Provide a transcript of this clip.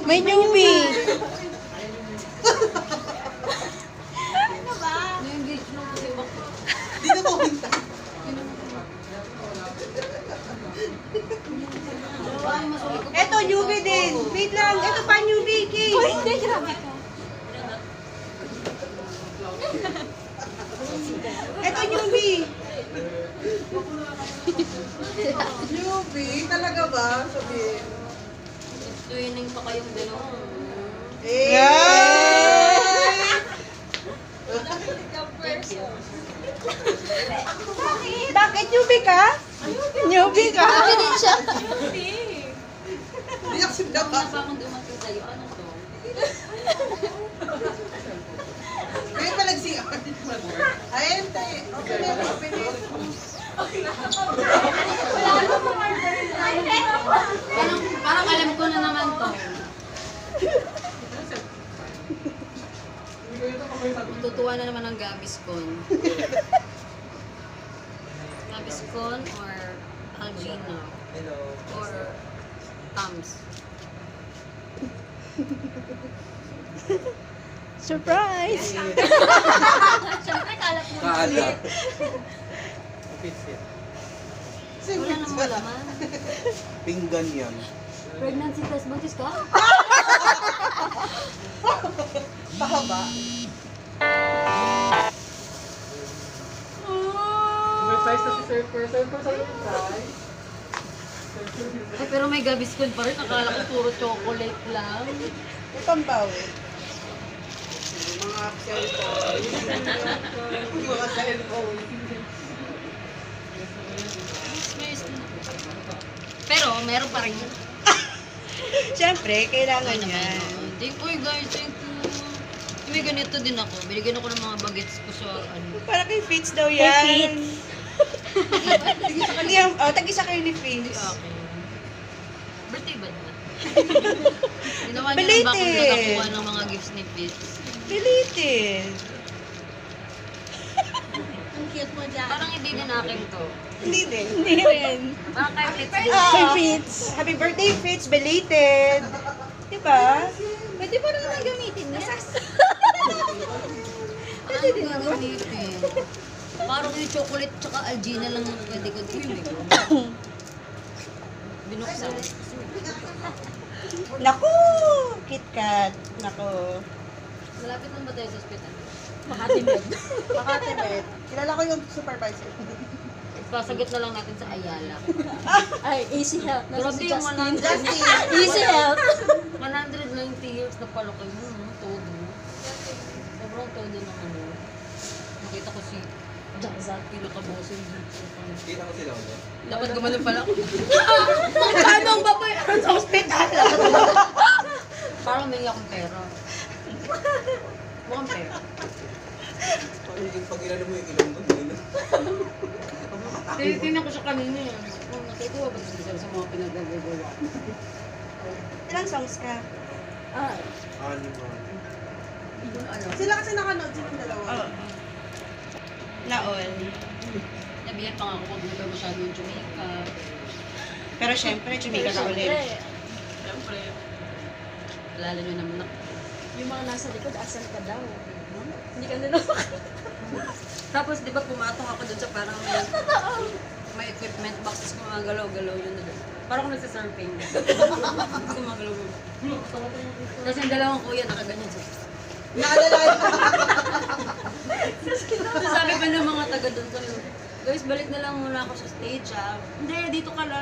May newbie. Ano ba? Na-engage lang kasi baka. Di na pumunta. Eto, newbie din. Wait lang. Eto pa, newbie. Kay. Uy, hindi, grabe ka. Eto, newbie. Newbie? Talaga ba? Sabihin. Twinning pa kayong dalawa. Eh! Bakit newbie ka? Newbie ka? Grabe din siya. Hindi ako sinapa. Ano pa akong dumating sa'yo? Ano to? Kaya pa nag-CR. Ay, ente. Okay na yung opening. Parang alam ko na naman to. Tutuwa na naman ang Gaviscon. Gaviscon or Algina or Tams. Surprise! Siyempre, kalap mo. Kaalat. Wala namang laman. Pinggan yan. Pregnancy test, buntis ka? Pahaba. May price na si Sir Per. Sir Per, sa'yo yung price. Ay, pero may Gaviscon pa rin. Akala ko puro chocolate lang. May pambawi. Mga cellphone. Mga cellphone. Pero meron pa rin. Siyempre, kailangan Ano yan. naman. Thank you guys, thank you. May ganito din ako. Binigyan ako ng mga bagets ko sa ano. Para kay Fitz daw yan. Tag-isa kayo ni Fitz. Okay. Birthday ba na? Ginawa niyo na ba kung Belated. nakakuha ng mga gifts ni Fitz? Deleted. Ang cute mo dyan. Parang hindi din akin to. Hindi din. Hindi rin. Parang kay Fitz din. Kay Fitz. Happy birthday, Fitz. Belated. Diba? Pwede pa naman gamitin niya. Ano din gagamitin? Parang yung chocolate tsaka Algina lang ang pwede ko din. Binuksan. Naku! KitKat. Naku. Malapit lang ba tayo sa hospital? Makati med. Makati Med. Kilala ko yung supervisor. Pasagot na lang natin sa Ayala. Ay, easy help. Nasa Grabe si yung Justin. 100. Justin! Easy help. 190 years na pala kayo, no? Todo. Sobrang todo ng ano. Nakita ko si Jazak. pinakaboso yung dito. Kita ko sila ulit. Dapat gumanon pala ako. Magkano ang babayaran sa ospital? Parang may akong pera. Mukhang pera. Pag ilalo mo yung ilong mo, hindi na. Tinitingnan ko siya kanina eh. Kung natutuwa ba siya sa mga pinagagawa? Ilang songs ka? Ah, Ano ba? Hindi ko na alam. Sila kasi nakanood silang dalawa. Oo. Naon. Nabihan pa nga ako kung hindi ba masyado yung Jamaica. Pero syempre, chumika ka ulit. syempre, Siyempre. Alala nyo naman ako. yung mga nasa likod, asan ka daw? Hindi ka nila Tapos di ba pumatong ako dun sa parang may equipment boxes ko mga galaw-galaw yun na dun. Parang ako nagsasurfing. Gumagalaw. Kasi yung dalawang kuya nakaganyan siya. Naalala Sabi pa ng mga taga dun sa'yo, guys, balik na lang muna ako sa stage ah. Hindi, dito ka lang.